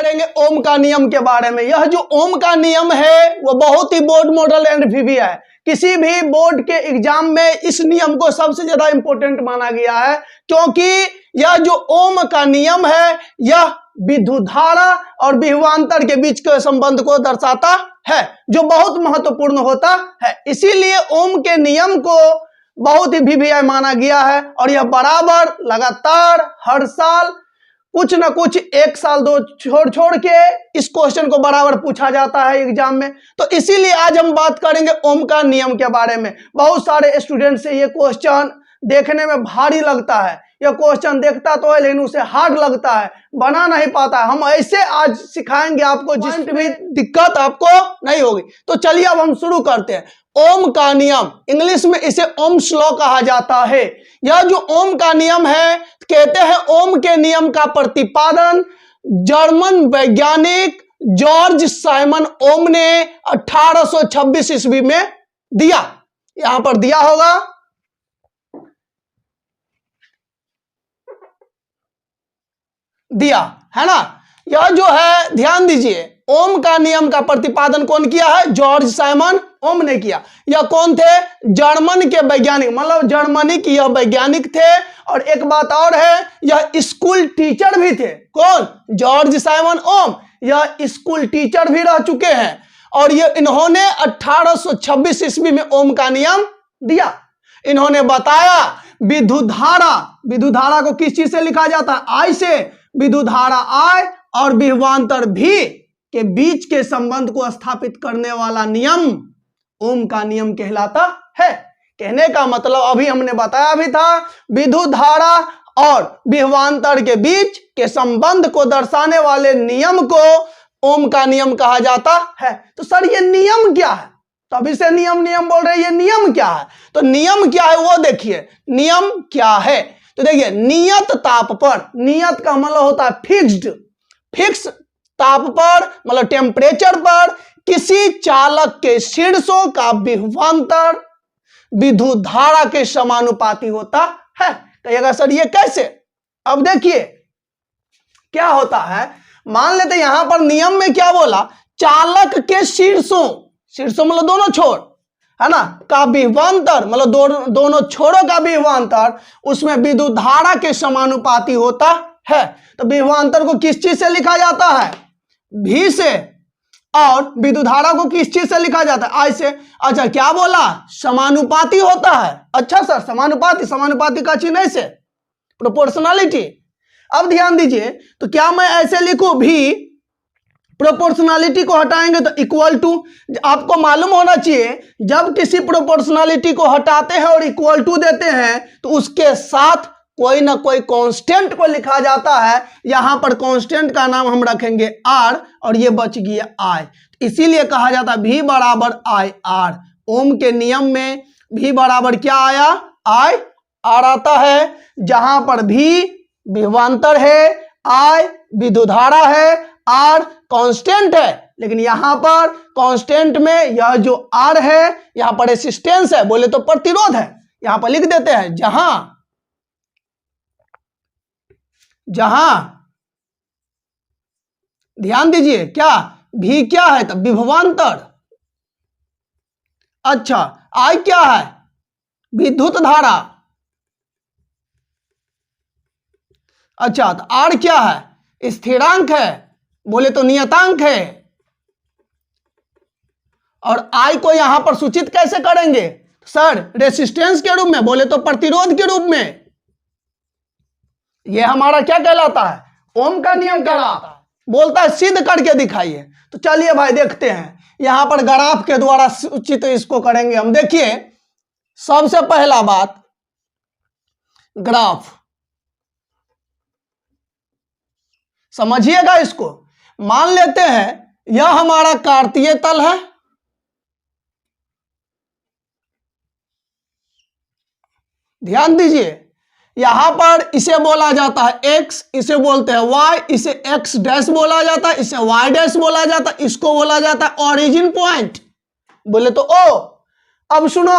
करेंगे ओम का नियम के बारे में। यह जो ओम का नियम है वो बहुत ही बोर्ड मॉडल एमसीक्यू है। किसी भी बोर्ड के एग्जाम में इस नियम को सबसे ज्यादा इंपॉर्टेंट माना गया है, क्योंकि यह जो ओम का नियम है यह विद्युत धारा और विभवांतर के बीच के संबंध को दर्शाता है, जो बहुत महत्वपूर्ण होता है। इसीलिए ओम के नियम को बहुत ही वीवीआई माना गया है और यह बराबर लगातार हर साल कुछ न कुछ एक साल दो छोड़ के इस क्वेश्चन को बराबर पूछा जाता है एग्जाम में। तो इसीलिए आज हम बात करेंगे ओम का नियम के बारे में। बहुत सारे स्टूडेंट से ये क्वेश्चन देखने में भारी लगता है, यह क्वेश्चन देखता तो है लेकिन उसे हार्ड लगता है, बना नहीं पाता है। हम ऐसे आज सिखाएंगे आपको जिसमें भी दिक्कत आपको नहीं होगी। तो चलिए अब हम शुरू करते हैं। ओम का नियम, इंग्लिश में इसे ओम्स लॉ कहा जाता है। यह जो ओम का नियम है, कहते हैं ओम के नियम का प्रतिपादन जर्मन वैज्ञानिक जॉर्ज साइमन ओम ने 1826 ईस्वी में दिया। यहां पर दिया होगा, दिया है ना। यह जो है ध्यान दीजिए, ओम का नियम का प्रतिपादन कौन किया है? जॉर्ज साइमन ओम ने किया। यह कौन थे? जर्मन के वैज्ञानिक, मतलब जर्मनी के यह वैज्ञानिक थे। और एक बात और है, यह स्कूल टीचर भी थे। कौन? जॉर्ज साइमन ओम। यह स्कूल टीचर भी रह चुके हैं और ये इन्होंने 1826 ईस्वी में ओम का नियम दिया। इन्होंने बताया विद्युत धारा को किस चीज से लिखा जाता है? आई से। विद्युत धारा आई और विभवांतर भी के बीच के संबंध को स्थापित करने वाला नियम ओम का नियम कहलाता है। कहने का मतलब अभी हमने बताया भी था, विद्युत धारा और विभवांतर के बीच के संबंध को दर्शाने वाले नियम को ओम का नियम कहा जाता है। तो सर ये नियम क्या है? तभी से नियम बोल रहे हैं, ये नियम क्या है? तो नियम क्या है वो देखिए। नियम क्या है तो देखिए, नियत ताप पर, नियत का मतलब होता है फिक्स ताप पर, मतलब टेम्परेचर पर किसी चालक के शीर्षों का विभवांतर विद्युत धारा के समानुपाती होता है। कहिएगा सर ये कैसे? अब देखिए क्या होता है, मान लेते यहां पर नियम में क्या बोला? चालक के शीर्षों मतलब दोनों छोर है ना, का विभवांतर, मतलब दोनों छोरों का विभवांतर उसमें विद्युत धारा के समानुपाती होता है। तो विभवांतर को किस चीज से लिखा जाता है? भी से। और विद्युत धारा को किस चीज से लिखा जाता है? आई से। अच्छा क्या बोला? समानुपाती होता है। अच्छा सर समानुपाती का चिन्ह ऐसे, प्रोपोर्शनलिटी। अब ध्यान दीजिए, तो क्या मैं ऐसे लिखूं भी, प्रोपोर्शनलिटी को हटाएंगे तो इक्वल टू। आपको मालूम होना चाहिए जब किसी प्रोपोर्शनलिटी को हटाते हैं और इक्वल टू देते हैं तो उसके साथ कोई ना कोई कांस्टेंट को लिखा जाता है। यहां पर कांस्टेंट का नाम हम रखेंगे आर और ये बच गया आई। इसीलिए कहा जाता है भी बराबर आई आर। ओम के नियम में भी बराबर क्या आया? आई आर आता है। जहां पर भी विभवांतर है, आई विद्युत धारा है, आर कांस्टेंट है। लेकिन यहां पर कांस्टेंट में यह जो आर है, यहां पर रेसिस्टेंस है, बोले तो प्रतिरोध है। यहां पर लिख देते हैं जहां ध्यान दीजिए क्या भी क्या है? तब विभवांतर। अच्छा आई क्या है? विद्युत धारा। अच्छा तो आर क्या है? स्थिरांक है, बोले तो नियतांक है। और आई को यहां पर सूचित कैसे करेंगे सर? रेसिस्टेंस के रूप में, बोले तो प्रतिरोध के रूप में। यह हमारा क्या कहलाता है? ओम का नियम कहलाता है। बोलता है सिद्ध करके दिखाइए। तो चलिए भाई देखते हैं, यहां पर ग्राफ के द्वारा सूचित इसको करेंगे हम। देखिए सबसे पहला बात, ग्राफ समझिएगा इसको। मान लेते हैं यह हमारा कार्तीय तल है, ध्यान दीजिए। यहां पर इसे बोला जाता है एक्स, इसे बोलते हैं वाई, इसे एक्स डैश बोला जाता है, इसे वाई डैश बोला जाता है, इसको बोला जाता है ओरिजिन पॉइंट, बोले तो ओ। अब सुनो,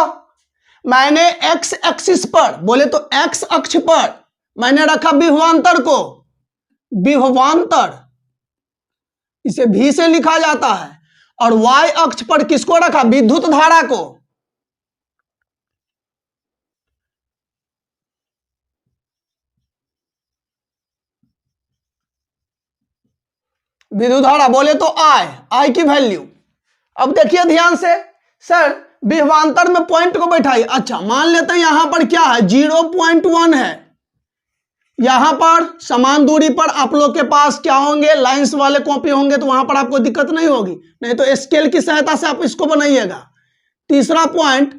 मैंने एक्स एक्सिस पर, बोले तो एक्स अक्ष पर मैंने रखा विभवांतर को, विभवांतर इसे V से लिखा जाता है। और y अक्ष पर किसको रखा? विद्युत धारा को। विद्युत धारा बोले तो I की वैल्यू। अब देखिए ध्यान से, सर विभवांतर में पॉइंट को बैठाइए। अच्छा मान लेते हैं यहां पर क्या है, 0.1 है। यहां पर समान दूरी पर आप लोग के पास क्या होंगे, लाइंस वाले कॉपी होंगे, तो वहां पर आपको दिक्कत नहीं होगी, नहीं तो स्केल की सहायता से आप इसको बनाइएगा। तीसरा पॉइंट,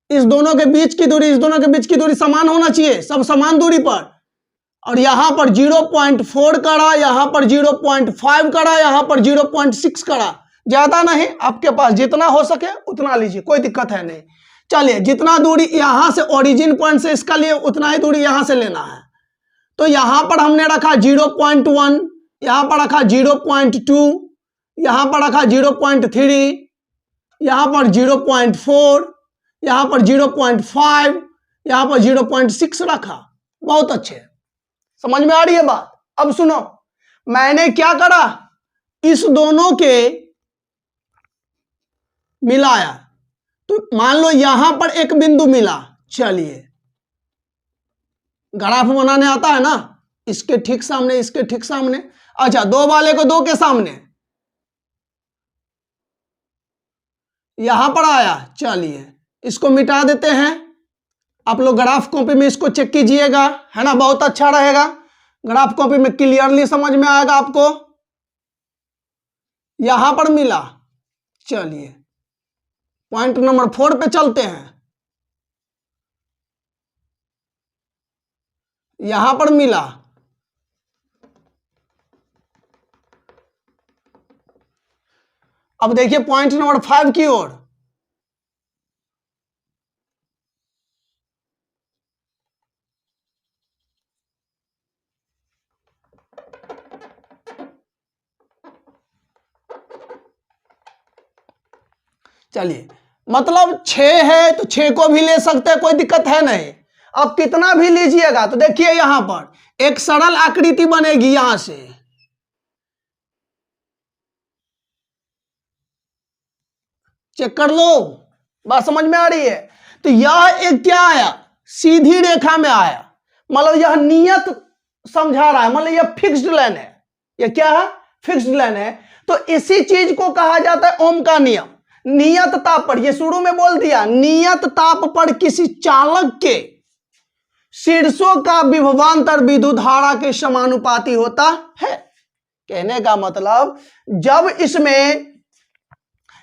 इस दोनों के बीच की दूरी, इस दोनों के बीच की दूरी समान होना चाहिए, सब समान दूरी पर। और यहां पर 0.4 करा, यहां पर 0.5 करा, यहां पर 0.6 करा। ज्यादा नहीं, आपके पास जितना हो सके उतना लीजिए, कोई दिक्कत है नहीं। चलिए जितना दूरी यहां से ओरिजिन पॉइंट से इसका लिए, उतना ही दूरी यहां से लेना है। तो यहां पर हमने रखा 0.1, यहां पर रखा 0.2, यहां पर रखा 0.3, यहां पर 0.4, यहां पर 0.5, यहां पर 0.6 रखा। बहुत अच्छे, समझ में आ रही है बात। अब सुनो, मैंने क्या करा, इस दोनों के मिलाया, तो मान लो यहां पर एक बिंदु मिला। चलिए ग्राफ बनाने आता है ना, इसके ठीक सामने, इसके ठीक सामने। अच्छा दो वाले को दो के सामने यहां पर आया। चलिए इसको मिटा देते हैं। आप लोग ग्राफ कॉपी में इसको चेक कीजिएगा, है ना, बहुत अच्छा रहेगा। ग्राफ कॉपी में क्लियरली समझ में आएगा आपको। यहां पर मिला। चलिए पॉइंट नंबर 4 पे चलते हैं। यहां पर मिला, अब देखिए पॉइंट नंबर 5 की ओर। चलिए मतलब 6 है तो 6 को भी ले सकते हैं, कोई दिक्कत है नहीं। अब कितना भी लीजिएगा तो देखिए यहां पर एक सरल आकृति बनेगी। यहां से चेक कर लो, बात समझ में आ रही है। तो यह एक क्या आया, सीधी रेखा में आया, मतलब यह नियत समझा रहा है, मतलब यह फिक्स्ड लाइन है। यह क्या है, फिक्स्ड लाइन है। तो इसी चीज को कहा जाता है ओम का नियम। नियत ताप पर, ये शुरू में बोल दिया, नियत ताप पर किसी चालक के शीर्षों का विभवांतर विद्युत धारा के समानुपाती होता है। कहने का मतलब जब इसमें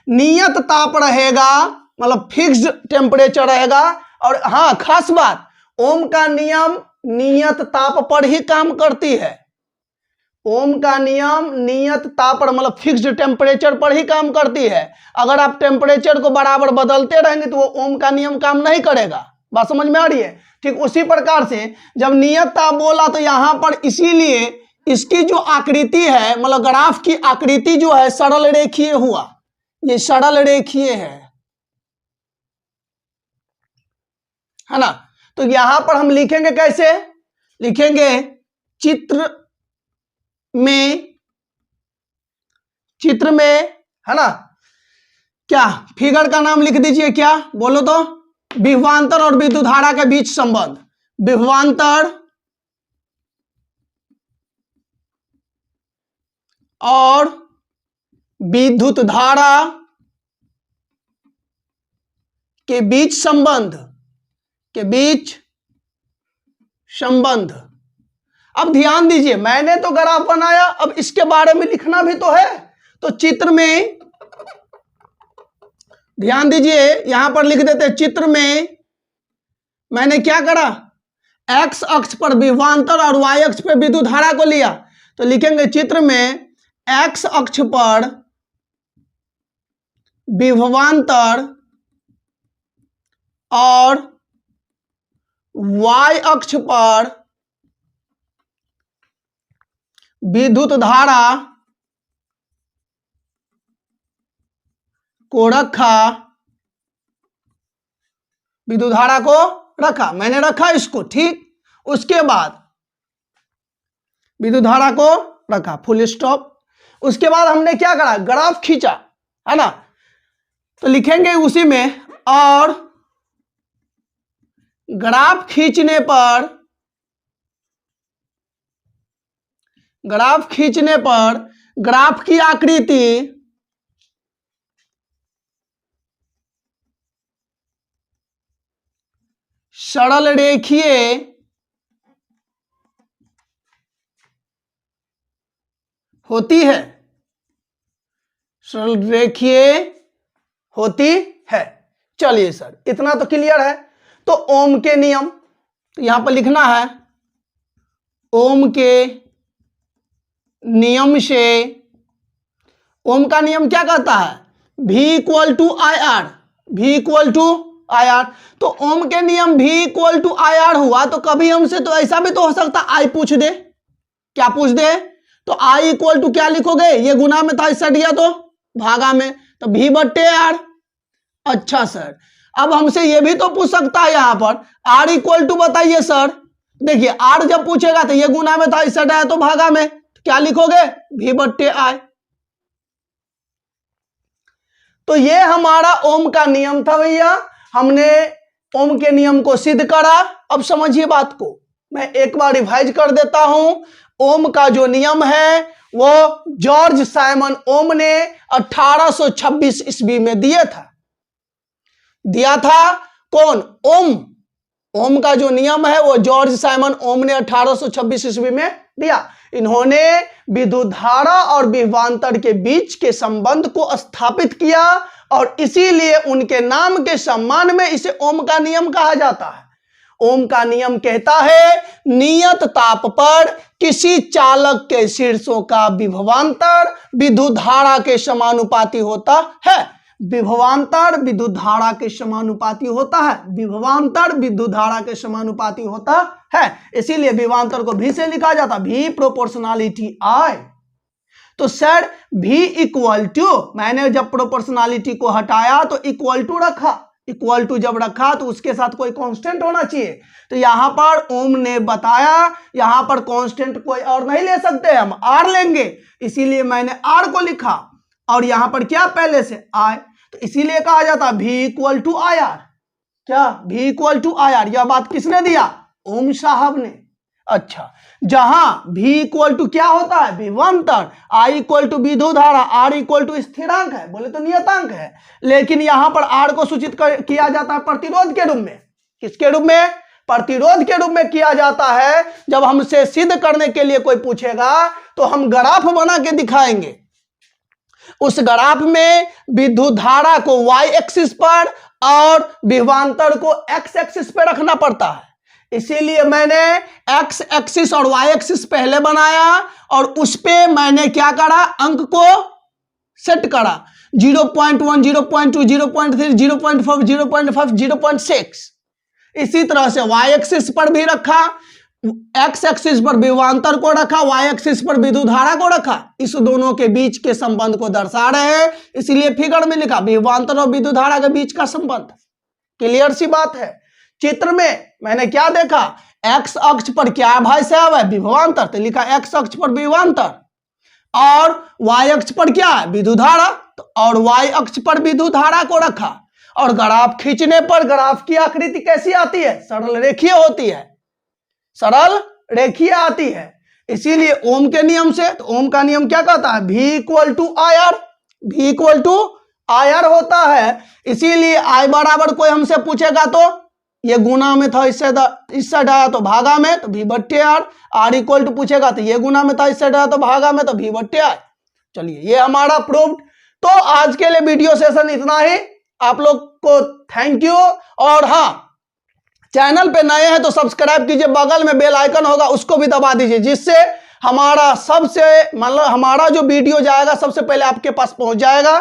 नियत ताप रहेगा, मतलब फिक्स्ड टेम्परेचर रहेगा, और हाँ खास बात, ओम का नियम नियत ताप पर ही काम करती है। ओम का नियम नियत ताप पर, मतलब फिक्स्ड टेम्परेचर पर ही काम करती है। अगर आप टेम्परेचर को बराबर बदलते रहेंगे तो वो ओम का नियम काम नहीं करेगा। बात समझ में आ रही है। ठीक उसी प्रकार से जब नियत ताप बोला तो यहां पर इसीलिए इसकी जो आकृति है, मतलब ग्राफ की आकृति जो है सरल रेखीय हुआ। ये सरल रेखीय है ना। तो यहां पर हम लिखेंगे कैसे, लिखेंगे चित्र में है ना, क्या फिगर का नाम लिख दीजिए, क्या बोलो तो, विभवांतर और विद्युत धारा के बीच संबंध। विभवांतर और विद्युत धारा के बीच संबंध, अब ध्यान दीजिए, मैंने तो ग्राफ बनाया, अब इसके बारे में लिखना भी तो है। तो चित्र में ध्यान दीजिए, यहां पर लिख देते हैं, चित्र में मैंने क्या करा, एक्स अक्ष पर विभवांतर और वाई अक्ष पर विद्युत धारा को लिया। तो लिखेंगे चित्र में एक्स अक्ष पर विभवांतर और वाई अक्ष पर विद्युत धारा को रखा, विद्युत धारा को रखा, मैंने रखा इसको, ठीक। उसके बाद विद्युत धारा को रखा, फुल स्टॉप। उसके बाद हमने क्या करा, ग्राफ खींचा, है ना। तो लिखेंगे उसी में, और ग्राफ खींचने पर ग्राफ की आकृति सरल रेखीय होती है, सरल रेखीय होती है। चलिए सर, इतना तो क्लियर है। तो ओम के नियम, तो यहां पर लिखना है, ओम के नियम से, ओम का नियम क्या कहता है, V equal to I R, V equal to I R. तो ओम के नियम V equal to I R हुआ, तो कभी हमसे तो ऐसा भी तो हो सकता है आई पूछ दे, क्या पूछ दे, तो आई इक्वल टू क्या लिखोगे, ये गुना में था, इससे दिया तो भागा में, तो V बट्टे आर। अच्छा सर, अब हमसे ये भी तो पूछ सकता है यहां पर R इक्वल टू, बताइए सर, देखिए R जब पूछेगा तो ये गुना में था, इससे दिया तो भागा में, तो क्या लिखोगे, V बट्टे आई। तो ये हमारा ओम का नियम था भैया, हमने ओम के नियम को सिद्ध करा। अब समझिए बात को, मैं एक बार रिवाइज कर देता हूं। ओम का जो नियम है वो जॉर्ज साइमन ओम ने 1826 ईस्वी में दिया था। कौन, ओम। ओम का जो नियम है वो जॉर्ज साइमन ओम ने 1826 ईस्वी में दिया। इन्होंने विद्युत धारा और विभवांतर के बीच के संबंध को स्थापित किया, और इसीलिए उनके नाम के सम्मान में इसे ओम का नियम कहा जाता है। ओम का नियम कहता है, नियत ताप पर किसी चालक के शीर्षों का विभवांतर विद्युत धारा के समानुपाती होता है। विभवांतर विद्युत धारा के समानुपाती होता है, विभवांतर विद्युत धारा के समानुपाती होता है, इसीलिए विभवांतर को भी से लिखा जाता, भी प्रोपोर्शनलिटी आई। तो सर भी इक्वल टू, मैंने जब प्रोपोर्शनलिटी को हटाया तो इक्वल टू रखा, इक्वल टू जब रखा तो उसके साथ कोई कांस्टेंट होना चाहिए। तो यहां पर ओम ने बताया, यहां पर कांस्टेंट कोई और नहीं ले सकते, हम आर लेंगे, इसीलिए मैंने आर को लिखा, और यहां पर क्या पहले से आई, तो इसीलिए कहा जाता भी इक्वल टू आई आर। क्या, भी इक्वल टू आई आर, यह बात किसने दिया, ओम साहब ने। अच्छा, जहां भी इक्वल टू क्या होता है, विभवांतर, आई इक्वल टू विद्युत धारा, आर इक्वल टू स्थिरांक है, बोले तो नियतांक है, लेकिन यहां पर आर को सूचित किया जाता है प्रतिरोध के रूप में। किसके रूप में, प्रतिरोध के रूप में किया जाता है। जब हमसे सिद्ध करने के लिए कोई पूछेगा तो हम ग्राफ बना के दिखाएंगे, उस ग्राफ में विद्युत धारा को y एक्सिस पर और विभवांतर को x एक्सिस पे रखना पड़ता है, इसीलिए मैंने x एक्सिस और y एक्सिस पहले बनाया, और उस पे मैंने क्या करा, अंक को सेट करा, 0.1, 0.2, 0.3, 0.4, 0.5, 0.6। इसी तरह से y एक्सिस पर भी रखा, x एक्सिस पर विभवांतर को रखा, y एक्सिस पर विद्युत धारा को रखा, इस दोनों के बीच के संबंध को दर्शा रहे हैं, इसलिए फिगर में लिखा विभवांतर और विद्युत धारा के बीच का संबंध। क्लियर सी बात है। चित्र में मैंने क्या देखा, x अक्ष पर क्या भाई साहब है, विभवांतर, तो लिखा x अक्ष पर विभवांतर, और y अक्ष पर क्या है, विद्युत धारा, और y अक्ष पर विद्युत धारा को रखा, और ग्राफ खींचने पर ग्राफ की आकृति कैसी आती है, सरल रेखीय होती है, सरल रेखीय आती है। इसीलिए ओम के नियम से, तो ओम का नियम क्या कहता है, V equal to I R, V equal to I R होता है। इसीलिए I बराबर कोई हमसे पूछेगा तो ये गुना में था, इससे डाया तो भागा में, तो V बट्टे आर। R इक्वल टू पूछेगा तो ये गुना में था, इससे डाया तो भागा में, तो V बट्टे आर। चलिए, ये हमारा प्रूव्ड। तो आज के लिए वीडियो सेशन इतना ही। आप लोग को थैंक यू। और हाँ, चैनल पे नए हैं तो सब्सक्राइब कीजिए, बगल में बेल आइकन होगा उसको भी दबा दीजिए, जिससे हमारा हमारा जो वीडियो जाएगा सबसे पहले आपके पास पहुंच जाएगा।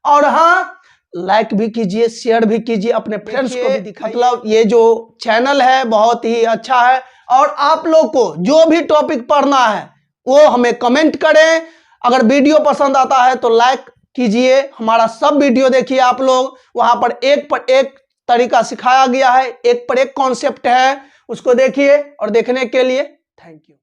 और हाँ, लाइक भी कीजिए, शेयर भी कीजिए, अपने फ्रेंड्स को भी दिखाइए। मतलब ये जो चैनल है बहुत ही अच्छा है, और आप लोग को जो भी टॉपिक पढ़ना है वो हमें कमेंट करें। अगर वीडियो पसंद आता है तो लाइक कीजिए, हमारा सब वीडियो देखिए आप लोग, वहां पर एक तरीका सिखाया गया है, एक पर एक कॉन्सेप्ट है, उसको देखिए। और देखने के लिए थैंक यू।